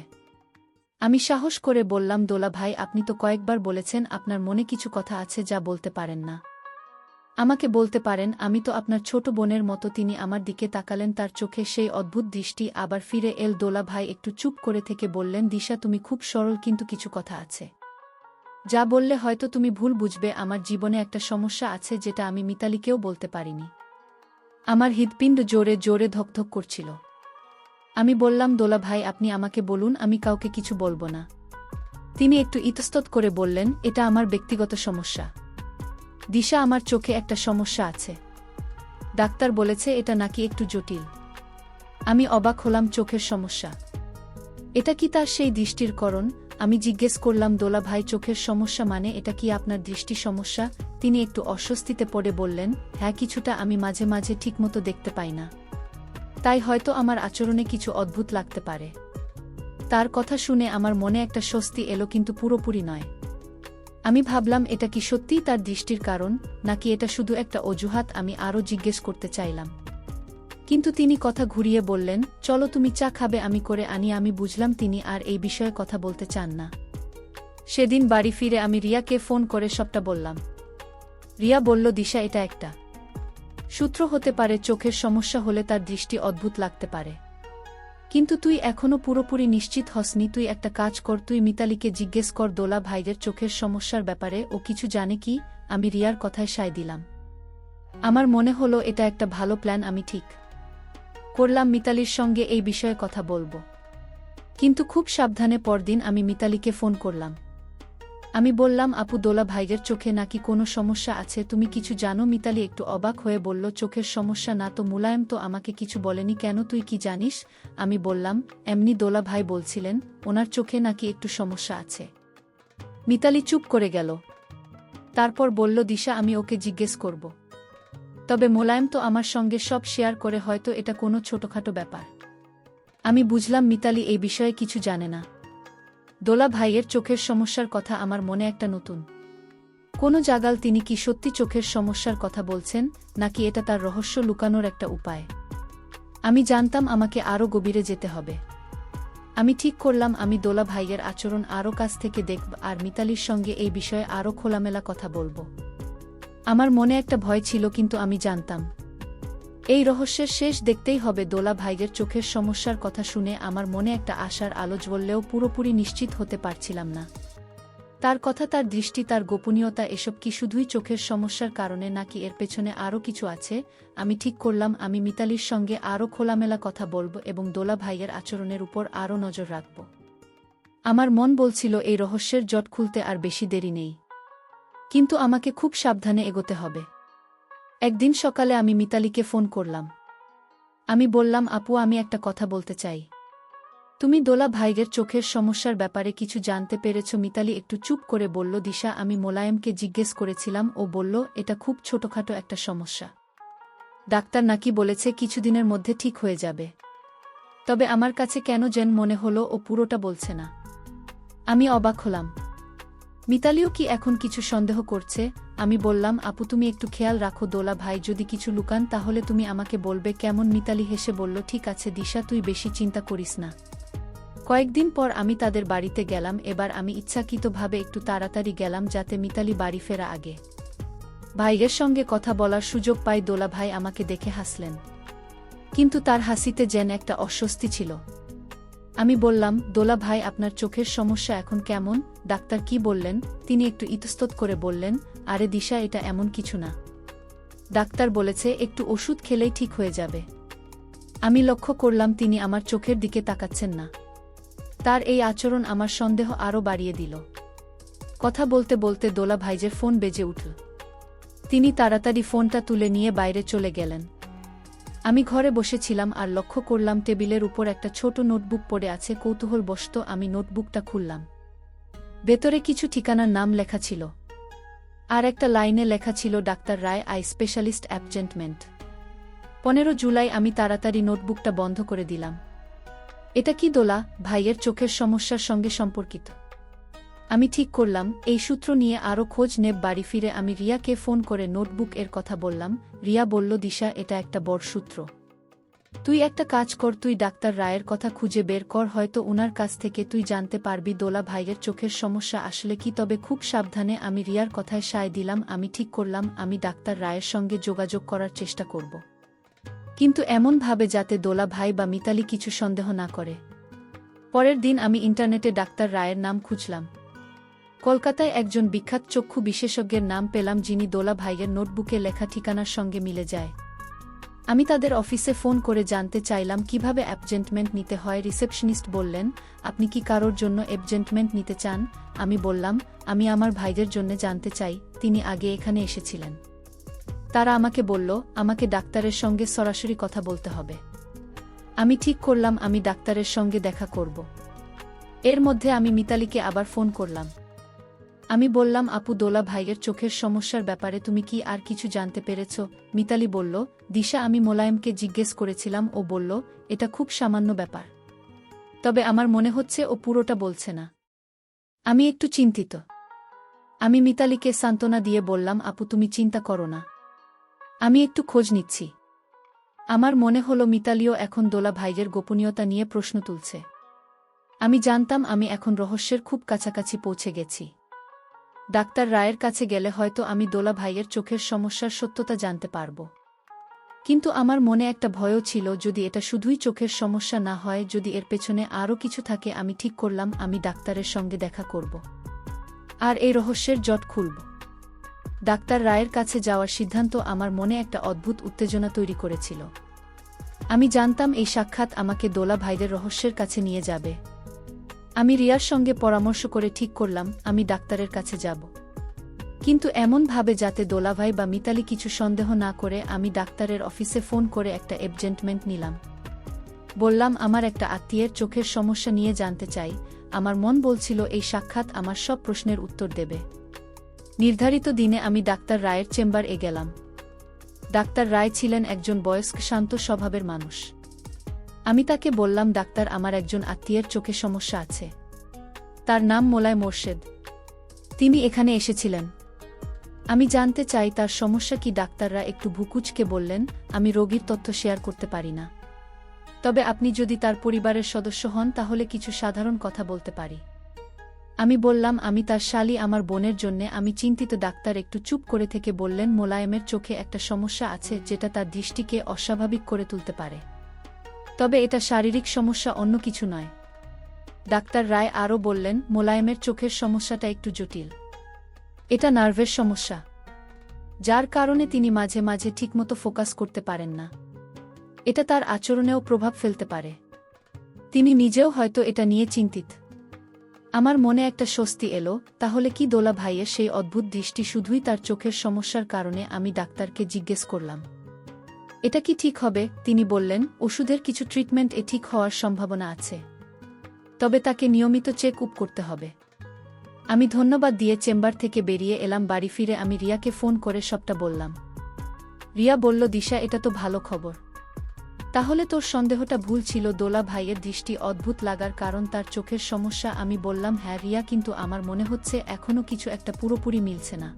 আমি সাহস করে বললাম, দোলা ভাই আপনি তো কয়েকবার বলেছেন আপনার মনে কিছু কথা আছে যা বলতে পারেন না। আমাকে বলতে পারেন, আমি তো আপনার ছোট বোনের মতো। তিনি আমার দিকে তাকালেন, তার চোখে সেই অদ্ভুত দৃষ্টি আবার ফিরে এল। দোলা ভাই একটু চুপ করে থেকে বললেন, দিশা তুমি খুব সরল, কিন্তু কিছু কথা আছে যা বললে হয়তো তুমি ভুল বুঝবে। আমার জীবনে একটা সমস্যা আছে যেটা আমি মিতালিকেও বলতে পারিনি। আমার হৃৎপিণ্ড জোরে জোরে ধকধক করছিল। আমি বললাম, দোলা ভাই আপনি আমাকে বলুন, আমি কাউকে কিছু বলবো না। তিনি একটু ইতস্তত করে বললেন, এটা আমার ব্যক্তিগত সমস্যা দিশা, আমার চোখে একটা সমস্যা আছে। ডাক্তার বলেছে এটা নাকি একটু জটিল। আমি অবাক হলাম, চোখের সমস্যা? এটা কি তার সেই দৃষ্টির করণ? আমি জিজ্ঞেস করলাম, দোলা ভাই চোখের সমস্যা মানে এটা কি আপনার দৃষ্টি সমস্যা? তিনি একটু অস্বস্তিতে পড়ে বললেন, হ্যাঁ কিছুটা, আমি মাঝে মাঝে ঠিকমতো দেখতে পাই না, তাই হয়তো আমার আচরণে কিছু অদ্ভুত লাগতে পারে। তার কথা শুনে আমার মনে একটা স্বস্তি এলো, কিন্তু পুরোপুরি নয়। আমি ভাবলাম এটা কি সত্যিই তার দৃষ্টির কারণ, নাকি এটা শুধু একটা অজুহাত? আমি আরও জিজ্ঞেস করতে চাইলাম, কিন্তু তিনি কথা ঘুরিয়ে বললেন, চলো তুমি চা খাবে, আমি করে আনি। আমি বুঝলাম তিনি আর এই বিষয়ে কথা বলতে চান না। সেদিন বাড়ি ফিরে আমি রিয়াকে ফোন করে সবটা বললাম। রিয়া বলল, দিশা এটা একটা সূত্র হতে পারে। চোখের সমস্যা হলে তার দৃষ্টি অদ্ভুত লাগতে পারে, কিন্তু তুই এখনো পুরোপুরি নিশ্চিত হসনি। তুই একটা কাজ কর, তুই মিতালিকে জিজ্ঞেস কর দোলা ভাইয়ের চোখের সমস্যার ব্যাপারে ও কিছু জানে কি। আমি রিয়ার কথায় সায় দিলাম। আমার মনে হলো এটা একটা ভালো প্ল্যান। আমি ঠিক করলাম মিতালির সঙ্গে এই বিষয়ে কথা বলবো, কিন্তু খুব সাবধানে। পরদিন আমি মিতালিকে ফোন করলাম। আমি বললাম, আপু দোলা ভাইয়ের চোখে নাকি কোনো সমস্যা আছে, তুমি কিছু জানো? মিতালি একটু অবাক হয়ে বলল, চোখের সমস্যা না তো, মুলায়ম তো আমাকে কিছু বলেনি, কেন তুই কি জানিস? আমি বললাম, এমনি দোলা ভাই বলছিলেন ওনার চোখে নাকি একটু সমস্যা আছে। মিতালি চুপ করে গেল। তারপর বলল, দিশা আমি ওকে জিজ্ঞেস করব। তবে মোলায়েম তো আমার সঙ্গে সব শেয়ার করে, হয়তো এটা কোনো ছোটখাটো ব্যাপার। আমি বুঝলাম মিতালি এই বিষয়ে কিছু জানে না। দোলা ভাইয়ের চোখের সমস্যার কথা আমার মনে একটা নতুন কোনো জাগাল। তিনি কি সত্যি চোখের সমস্যার কথা বলছেন, নাকি এটা তার রহস্য লুকানোর একটা উপায়? আমি জানতাম আমাকে আরও গভীরে যেতে হবে। আমি ঠিক করলাম আমি দোলা ভাইয়ের আচরণ আরও কাছ থেকে দেখব আর মিতালির সঙ্গে এই বিষয়ে আরও খোলামেলা কথা বলবো। আমার মনে একটা ভয় ছিল, কিন্তু আমি জানতাম এই রহস্যের শেষ দেখতেই হবে। দোলা ভাইয়ের চোখের সমস্যার কথা শুনে আমার মনে একটা আশার আলো জ্বললেও পুরোপুরি নিশ্চিত হতে পারছিলাম না। তার কথা, তার দৃষ্টি, তার গোপনীয়তা, এসব কি শুধুই চোখের সমস্যার কারণে, নাকি এর পেছনে আরও কিছু আছে? আমি ঠিক করলাম আমি মিতালির সঙ্গে আরও খোলামেলা কথা বলব এবং দোলা ভাইয়ের আচরণের উপর আরও নজর রাখব। আমার মন বলছিল এই রহস্যের জট খুলতে আর বেশি দেরি নেই, কিন্তু আমাকে খুব সাবধানে এগোতে হবে। একদিন সকালে আমি মিতালিকে ফোন করলাম। আমি বললাম, আপু আমি একটা কথা বলতে চাই। তুমি দোলা ভাইয়ের চোখের সমস্যার ব্যাপারে কিছু জানতে পেরেছ? মিতালি একটু চুপ করে বলল, দিশা আমি মোলায়েমকে জিজ্ঞেস করেছিলাম, ও বলল এটা খুব ছোটখাটো একটা সমস্যা। ডাক্তার নাকি বলেছে কিছুদিনের মধ্যে ঠিক হয়ে যাবে। তবে আমার কাছে কেন যেন মনে হলো ও পুরোটা বলছে না। আমি অবাক হলাম। মিতালিও কি এখন কিছু সন্দেহ করছে? আমি বললাম, আপু তুমি একটু খেয়াল রাখো, দোলা ভাই যদি কিছু লুকান তাহলে তুমি আমাকে বলবে, কেমন? মিতালি হেসে বলল, ঠিক আছে দিশা, তুই বেশি চিন্তা করিস না। কয়েকদিন পর আমি তাদের বাড়িতে গেলাম। এবার আমি ইচ্ছাকৃতভাবে একটু তাড়াতাড়ি গেলাম, যাতে মিতালি বাড়ি ফেরা আগে ভাইয়ের সঙ্গে কথা বলার সুযোগ পাই। দোলা ভাই আমাকে দেখে হাসলেন, কিন্তু তার হাসিতে যেন একটা অস্বস্তি ছিল। আমি বললাম, দোলা ভাই আপনার চোখের সমস্যা এখন কেমন? ডাক্তার কি বললেন? তিনি একটু ইতস্তত করে বললেন, আরে দিশা এটা এমন কিছু না। ডাক্তার বলেছে একটু ওষুধ খেলেই ঠিক হয়ে যাবে। আমি লক্ষ্য করলাম তিনি আমার চোখের দিকে তাকাচ্ছেন না। তার এই আচরণ আমার সন্দেহ আরও বাড়িয়ে দিল। কথা বলতে বলতে দোলা ভাইজের ফোন বেজে উঠল। তিনি তাড়াতাড়ি ফোনটা তুলে নিয়ে বাইরে চলে গেলেন। আমি ঘরে বসেছিলাম আর লক্ষ্য করলাম টেবিলের উপর একটা ছোট নোটবুক পড়ে আছে। কৌতূহলবশত আমি নোটবুকটা খুললাম। ভেতরে কিছু ঠিকানার নাম লেখা ছিল, আর একটা লাইনে লেখা ছিল, ডাক্তার রায়, আই স্পেশালিস্ট অ্যাপয়েন্টমেন্ট। 15 জুলাই। আমি তাড়াতাড়ি নোটবুকটা বন্ধ করে দিলাম। এটা কি দোলা ভাইয়ের চোখের সমস্যার সঙ্গে সম্পর্কিত? আমি ঠিক করলাম এই সূত্র নিয়ে আরও খোঁজ নেব। বাড়ি ফিরে আমি রিয়াকে ফোন করে নোটবুক এর কথা বললাম। রিয়া বলল, দিশা এটা একটা বড় সূত্র। তুই একটা কাজ কর, তুই ডাক্তার রায়ের কথা খুঁজে বের কর, হয়তো উনার কাছ থেকে তুই জানতে পারবি দোলা ভাইয়ের চোখের সমস্যা আসলে কি। তবে খুব সাবধানে। আমি রিয়ার কথায় সায় দিলাম। আমি ঠিক করলাম আমি ডাক্তার রায়ের সঙ্গে যোগাযোগ করার চেষ্টা করব, কিন্তু এমনভাবে যাতে দোলা ভাই বা মিতালি কিছু সন্দেহ না করে। পরের দিন আমি ইন্টারনেটে ডাক্তার রায়ের নাম খুঁজলাম। কলকাতায় একজন বিখ্যাত চক্ষু বিশেষজ্ঞের নাম পেলাম, যিনি দোলা ভাইয়ের নোটবুকে লেখা ঠিকানার সঙ্গে মিলে যায়। আমি তাদের অফিসে ফোন করে জানতে চাইলাম কিভাবে অ্যাপয়েন্টমেন্ট নিতে হয়। রিসেপশনিস্ট বললেন, আপনি কি কারোর জন্য অ্যাপয়েন্টমেন্ট নিতে চান? আমি বললাম, আমি আমার ভাইদের জন্য জানতে চাই, তিনি আগে এখানে এসেছিলেন। তারা আমাকে বলল আমাকে ডাক্তারের সঙ্গে সরাসরি কথা বলতে হবে। আমি ঠিক করলাম আমি ডাক্তারের সঙ্গে দেখা করব। এর মধ্যে আমি মিতালিকে আবার ফোন করলাম। আমি বললাম, আপু দোলা ভাইয়ের চোখের সমস্যার ব্যাপারে তুমি কি আর কিছু জানতে পেরেছ? মিতালি বলল, দিশা আমি মোলায়েমকে জিজ্ঞেস করেছিলাম, ও বলল এটা খুব সামান্য ব্যাপার। তবে আমার মনে হচ্ছে ও পুরোটা বলছে না। আমি একটু চিন্তিত। আমি মিতালিকে সান্ত্বনা দিয়ে বললাম, আপু তুমি চিন্তা করো না, আমি একটু খোঁজ নিচ্ছি। আমার মনে হলো মিতালিও এখন দোলা ভাইয়ের গোপনীয়তা নিয়ে প্রশ্ন তুলছে। আমি জানতাম আমি এখন রহস্যের খুব কাছাকাছি পৌঁছে গেছি। ডাক্তার রায়ের কাছে গেলে হয়তো আমি দোলা ভাইয়ের চোখের সমস্যার সত্যতা জানতে পারব। কিন্তু আমার মনে একটা ভয়ও ছিল, যদি এটা শুধুই চোখের সমস্যা না হয়, যদি এর পেছনে আরও কিছু থাকে। আমি ঠিক করলাম আমি ডাক্তারের সঙ্গে দেখা করব, আর এই রহস্যের জট খুলব। ডাক্তার রায়ের কাছে যাওয়ার সিদ্ধান্ত আমার মনে একটা অদ্ভুত উত্তেজনা তৈরি করেছিল। আমি জানতাম এই সাক্ষাৎ আমাকে দোলা ভাইদের রহস্যের কাছে নিয়ে যাবে। আমি রিয়ার সঙ্গে পরামর্শ করে ঠিক করলাম আমি ডাক্তারের কাছে যাব। কিন্তু এমনভাবে যাতে দোলাভাই বা মিতালি কিছু সন্দেহ না করে আমি ডাক্তারের অফিসে ফোন করে একটা অ্যাপয়েন্টমেন্ট নিলাম। বললাম আমার একটা আত্মীয়ের চোখের সমস্যা নিয়ে জানতে চাই, আমার মন বলছিল এই সাক্ষাৎ আমার সব প্রশ্নের উত্তর দেবে। নির্ধারিত দিনে আমি ডাক্তার রায়ের চেম্বারে গেলাম। ডাক্তার রায় ছিলেন একজন বয়স্ক শান্ত স্বভাবের মানুষ। আমি তাকে বললাম ডাক্তার আমার একজন আত্মীয়ের চোখে সমস্যা আছে। তার নাম মোলায় মোর্শেদ। তিনি এখানে এসেছিলেন। আমি জানতে চাই তার সমস্যা কি। ডাক্তাররা একটু ভুকুচকে বললেন আমি রোগীর তথ্য শেয়ার করতে পারি না, তবে আপনি যদি তার পরিবারের সদস্য হন তাহলে কিছু সাধারণ কথা বলতে পারি। আমি বললাম আমি তার শালী, আমার বোনের জন্যে আমি চিন্তিত। ডাক্তার একটু চুপ করে থেকে বললেন মোলায়েমের চোখে একটা সমস্যা আছে যেটা তার দৃষ্টিকে অস্বাভাবিক করে তুলতে পারে, তবে এটা শারীরিক সমস্যা, অন্য কিছু নয়। ডাক্তার রায় আরও বললেন মোলায়েমের চোখের সমস্যাটা একটু জটিল। এটা নার্ভের সমস্যা, যার কারণে তিনি মাঝে মাঝে ঠিকমতো ফোকাস করতে পারেন না। এটা তার আচরণেও প্রভাব ফেলতে পারে। তিনি নিজেও হয়তো এটা নিয়ে চিন্তিত। আমার মনে একটা স্বস্তি এলো, তাহলে কি দোলা ভাইয়ের সেই অদ্ভুত দৃষ্টি শুধুই তার চোখের সমস্যার কারণে? আমি ডাক্তারকে জিজ্ঞেস করলাম এটা কি ঠিক হবে? তিনি বললেন ওষুধের কিছু ট্রিটমেন্ট এ ঠিক হওয়ার সম্ভাবনা আছে, তবে তাকে নিয়মিত চেক আপ করতে হবে। আমি ধন্যবাদ দিয়ে চেম্বার থেকে বেরিয়ে এলাম। বাড়ি ফিরে আমি রিয়াকে ফোন করে সবটা বললাম। রিয়া বলল দিশা এটা তো ভালো খবর, তাহলে তোর সন্দেহটা ভুল ছিল। দোলা ভাইয়ের দৃষ্টি অদ্ভুত লাগার কারণ তার চোখের সমস্যা? আমি বললাম হ্যাঁ রিয়া, কিন্তু আমার মনে হচ্ছে এখনও কিছু একটা পুরোপুরি মিলছে না।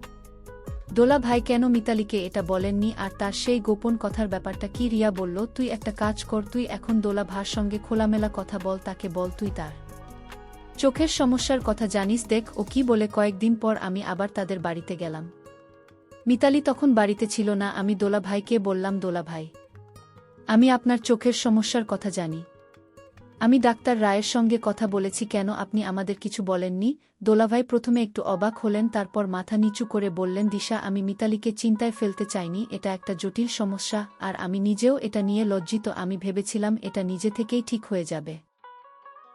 দোলা ভাই কেন মিতালিকে এটা বলেননি, আর তার সেই গোপন কথার ব্যাপারটা কি? রিয়া বলল তুই একটা কাজ কর, তুই এখন দোলা ভাইয়ের সঙ্গে খোলামেলা কথা বল, তাকে বল তুই তার চোখের সমস্যার কথা জানিস, দেখ ও কি বলে। কয়েকদিন পর আমি আবার তাদের বাড়িতে গেলাম। মিতালি তখন বাড়িতে ছিল না। আমি দোলা ভাইকে বললাম দোলা ভাই, আমি আপনার চোখের সমস্যার কথা জানি। আমি ডাক্তার রায়ের সঙ্গে কথা বলেছি, কেন আপনি আমাদের কিছু বলেননি? দোলাভাই প্রথমে একটু অবাক হলেন, তারপর মাথা নিচু করে বললেন দিশা আমি মিতালিকে চিন্তায় ফেলতে চাইনি। এটা একটা জটিল সমস্যা, আর আমি নিজেও এটা নিয়ে লজ্জিত। আমি ভেবেছিলাম এটা নিজে থেকেই ঠিক হয়ে যাবে।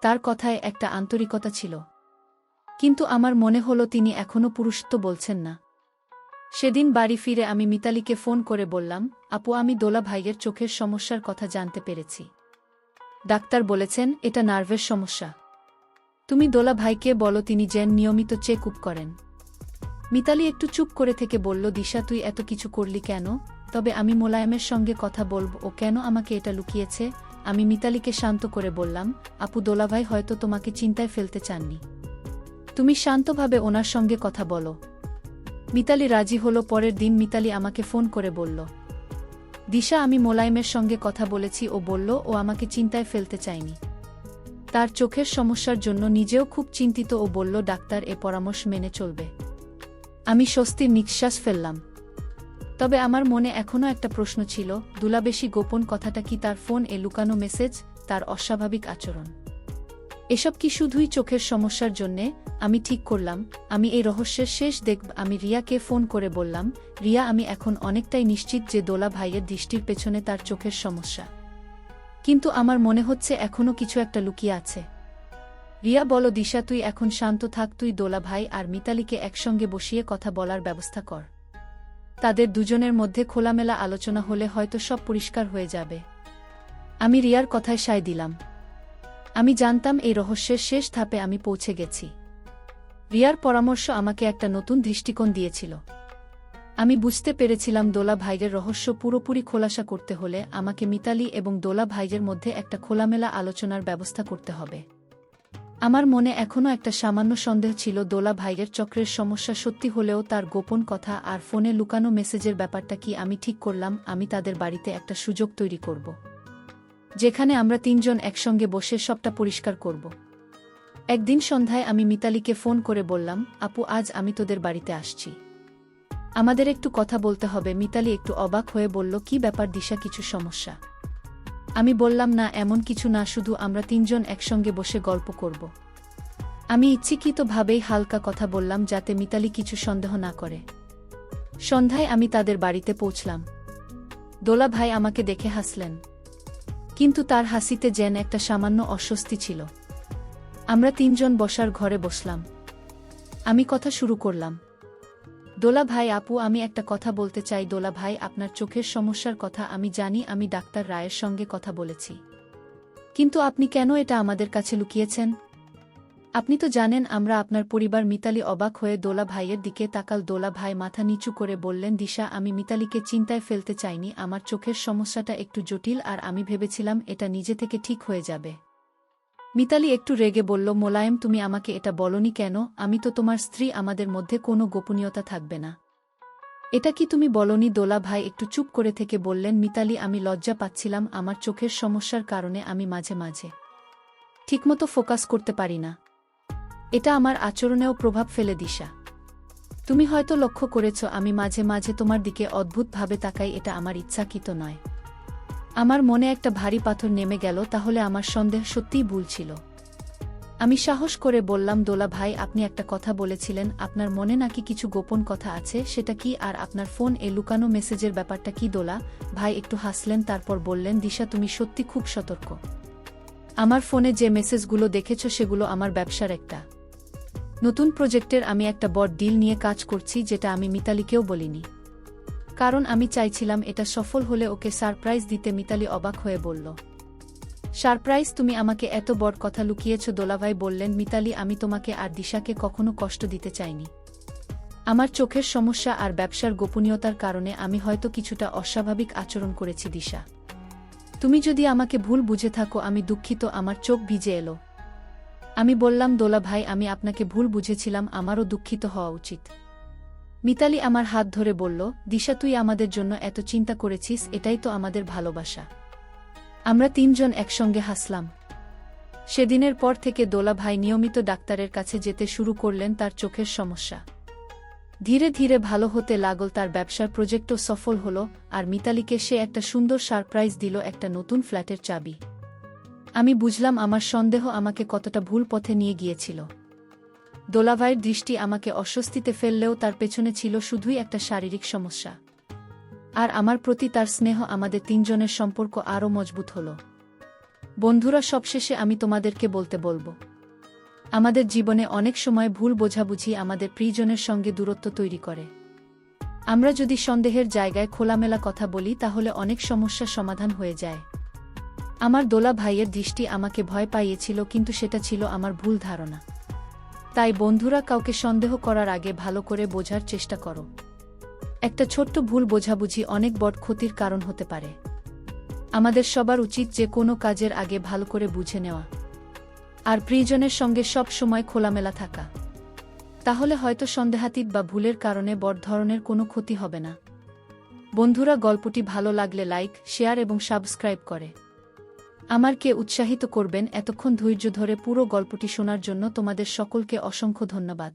তার কথায় একটা আন্তরিকতা ছিল, কিন্তু আমার মনে হলো তিনি এখনও পুরুষত্ব বলছেন না। সেদিন বাড়ি ফিরে আমি মিতালিকে ফোন করে বললাম আপু আমি দোলা ভাইয়ের চোখের সমস্যার কথা জানতে পেরেছি। ডাক্তার বলেছেন এটা নার্ভের সমস্যা। তুমি দোলা ভাইকে বলো তিনি যেন নিয়মিত চেক আপ করেন। মিতালি একটু চুপ করে থেকে বলল দিশা তুই এত কিছু করলি কেন? তবে আমি মোলায়েমের সঙ্গে কথা বলব, ও কেন আমাকে এটা লুকিয়েছে? আমি মিতালিকে শান্ত করে বললাম আপু দোলাভাই হয়তো তোমাকে চিন্তায় ফেলতে চাননি, তুমি শান্তভাবে ওনার সঙ্গে কথা বলো। মিতালি রাজি হলো। পরের দিন মিতালি আমাকে ফোন করে বলল দিশা আমি মোলায়েমের সঙ্গে কথা বলেছি, ও বলল ও আমাকে চিন্তায় ফেলতে চায়নি, তার চোখের সমস্যার জন্য নিজেও খুব চিন্তিত। ও বলল ডাক্তার এ পরামর্শ মেনে চলবে। আমি স্বস্তির নিঃশ্বাস ফেললাম, তবে আমার মনে এখনও একটা প্রশ্ন ছিল, দুলাবেশি গোপন কথাটা কি? তার ফোন এ লুকানো মেসেজ, তার অস্বাভাবিক আচরণ, এসব কি শুধুই চোখের সমস্যার জন্যে? আমি ঠিক করলাম আমি এই রহস্যের শেষ দেখব। আমি রিয়াকে ফোন করে বললাম রিয়া আমি এখন অনেকটাই নিশ্চিত যে দোলা ভাইয়ের দৃষ্টির পেছনে তার চোখের সমস্যা, কিন্তু আমার মনে হচ্ছে এখনও কিছু একটা লুকিয়ে আছে। রিয়া বলো দিশা তুই এখন শান্ত থাক, তুই দোলা ভাই আর মিতালিকে একসঙ্গে বসিয়ে কথা বলার ব্যবস্থা কর। তাদের দুজনের মধ্যে খোলামেলা আলোচনা হলে হয়তো সব পরিষ্কার হয়ে যাবে। আমি রিয়ার কথায় সায় দিলাম। আমি জানতাম এই রহস্যের শেষ ধাপে আমি পৌঁছে গেছি। রিয়ার পরামর্শ আমাকে একটা নতুন দৃষ্টিকোণ দিয়েছিল। আমি বুঝতে পেরেছিলাম দোলা ভাইয়ের রহস্য পুরোপুরি খোলাসা করতে হলে আমাকে মিতালি এবং দোলা ভাইয়ের মধ্যে একটা খোলামেলা আলোচনার ব্যবস্থা করতে হবে। আমার মনে এখনও একটা সামান্য সন্দেহ ছিল, দোলা ভাইয়ের চক্রের সমস্যা সত্যি হলেও তার গোপন কথা আর ফোনে লুকানো মেসেজের ব্যাপারটা কি? আমি ঠিক করলাম আমি তাদের বাড়িতে একটা সুযোগ তৈরি করব, যেখানে আমরা তিনজন একসঙ্গে বসে সবটা পরিষ্কার করব। একদিন সন্ধ্যায় আমি মিতালিকে ফোন করে বললাম আপু আজ আমি তোদের বাড়িতে আসছি, আমাদের একটু কথা বলতে হবে। মিতালি একটু অবাক হয়ে বলল কি ব্যাপার দিশা, কিছু সমস্যা? আমি বললাম না এমন কিছু না, শুধু আমরা তিনজন একসঙ্গে বসে গল্প করব। আমি ইচ্ছাকৃতভাবেই হালকা কথা বললাম যাতে মিতালি কিছু সন্দেহ না করে। সন্ধ্যায় আমি তাদের বাড়িতে পৌঁছলাম। দোলা ভাই আমাকে দেখে হাসলেন, কিন্তু তার হাসিতে যেন একটা সামান্য অস্বস্তি ছিল। আমরা তিনজন বসার ঘরে বসলাম। আমি কথা শুরু করলাম। দোলা ভাই আপু, আমি একটা কথা বলতে চাই। দোলা ভাই, আপনার চোখের সমস্যার কথা আমি জানি, আমি ডাক্তার রায়ের সঙ্গে কথা বলেছি। কিন্তু আপনি কেন এটা আমাদের কাছে লুকিয়েছেন? আপনি তো জানেন আমরা আপনার পরিবার। মিতালি অবাক হয়ে দোলা ভাইয়ের দিকে তাকাল। দোলা ভাই মাথা নিচু করে বললেন, দিশা, আমি মিতালিকে চিন্তায় ফেলতে চাইনি। আমার চোখের সমস্যাটা একটু জটিল আর আমি ভেবেছিলাম এটা নিজে থেকে ঠিক হয়ে যাবে। মিতালি একটু রেগে বলল, মোলায়েম, তুমি আমাকে এটা বলনি কেন? আমি তো তোমার স্ত্রী, আমাদের মধ্যে কোনো গোপনীয়তা থাকবে না। এটা কি তুমি বলনি? দোলা ভাই একটু চুপ করে থেকে বললেন, মিতালি, আমি লজ্জা পাচ্ছিলাম। আমার চোখের সমস্যার কারণে আমি মাঝে মাঝে ঠিকমতো ফোকাস করতে পারি না। এটা আমার আচরণেও প্রভাব ফেলে। দিশা, তুমি হয়তো লক্ষ্য করেছ আমি মাঝে মাঝে তোমার দিকে অদ্ভুতভাবে তাকাই। এটা আমার ইচ্ছাকৃত নয়। আমার মনে একটা ভারী পাথর নেমে গেল। তাহলে আমার সন্দেহ সত্যিই ভুল ছিল। আমি সাহস করে বললাম, দোলা ভাই, আপনি একটা কথা বলেছিলেন, আপনার মনে নাকি কিছু গোপন কথা আছে। সেটা কি? আর আপনার ফোন এ লুকানো মেসেজের ব্যাপারটা কি? দোলা ভাই একটু হাসলেন, তারপর বললেন, দিশা, তুমি সত্যি খুব সতর্ক। আমার ফোনে যে মেসেজগুলো দেখেছ সেগুলো আমার ব্যবসার একটা নতুন প্রজেক্টের। আমি একটা বড় ডিল নিয়ে কাজ করছি, যেটা আমি মিতালিকেও বলিনি, কারণ আমি চাইছিলাম এটা সফল হলে ওকে সারপ্রাইজ দিতে। মিতালি অবাক হয়ে বলল, সারপ্রাইজ? তুমি আমাকে এত বড় কথা লুকিয়েছ? দোলাভাই বললেন, মিতালি, আমি তোমাকে আর দিশাকে কখনো কষ্ট দিতে চাইনি। আমার চোখের সমস্যা আর ব্যবসার গোপনীয়তার কারণে আমি হয়তো কিছুটা অস্বাভাবিক আচরণ করেছি। দিশা, তুমি যদি আমাকে ভুল বুঝে থাকো, আমি দুঃখিত। আমার চোখ ভিজে এলো। আমি বললাম, দোলা ভাই, আমি আপনাকে ভুল বুঝেছিলাম, আমারও দুঃখিত হওয়া উচিত। মিতালি আমার হাত ধরে বলল, দিশা, তুই আমাদের জন্য এত চিন্তা করেছিস, এটাই তো আমাদের ভালোবাসা। আমরা তিনজন একসঙ্গে হাসলাম। সেদিনের পর থেকে দোলা ভাই নিয়মিত ডাক্তারের কাছে যেতে শুরু করলেন। তার চোখের সমস্যা ধীরে ধীরে ভালো হতে লাগল। তার ব্যবসার প্রজেক্টও সফল হল। আর মিতালিকে সে একটা সুন্দর সারপ্রাইজ দিল, একটা নতুন ফ্ল্যাটের চাবি। আমি বুঝলাম আমার সন্দেহ আমাকে কতটা ভুল পথে নিয়ে গিয়েছিল। দোলাভাইয়ের দৃষ্টি আমাকে অস্বস্তিতে ফেললেও তার পেছনে ছিল শুধুই একটা শারীরিক সমস্যা। আর আমার প্রতি তার স্নেহ আমাদের তিনজনের সম্পর্ক আরও মজবুত হল। বন্ধুরা, সবশেষে আমি তোমাদেরকে বলবো, আমাদের জীবনে অনেক সময় ভুল বোঝাবুঝি আমাদের প্রিয়জনের সঙ্গে দূরত্ব তৈরি করে। আমরা যদি সন্দেহের জায়গায় খোলামেলা কথা বলি, তাহলে অনেক সমস্যা সমাধান হয়ে যায়। আমার দোলা ভাইয়ের দৃষ্টি আমাকে ভয় পাইয়েছিল, কিন্তু সেটা ছিল আমার ভুল ধারণা। তাই বন্ধুরা, কাউকে সন্দেহ করার আগে ভালো করে বোঝার চেষ্টা করো। একটা ছোট্ট ভুল বোঝাবুঝি অনেক বড় ক্ষতির কারণ হতে পারে। আমাদের সবার উচিত যে কোনো কাজের আগে ভালো করে বুঝে নেওয়া, আর প্রিয়জনের সঙ্গে সব সময় খোলামেলা থাকা। তাহলে হয়তো সন্দেহাতীত বা ভুলের কারণে বড় ধরনের কোনো ক্ষতি হবে না। বন্ধুরা, গল্পটি ভালো লাগলে লাইক, শেয়ার এবং সাবস্ক্রাইব করে আমাকে উৎসাহিত করবেন। এতক্ষণ ধৈর্য ধরে পুরো গল্পটি শোনার জন্য তোমাদের সকলকে অসংখ্য ধন্যবাদ।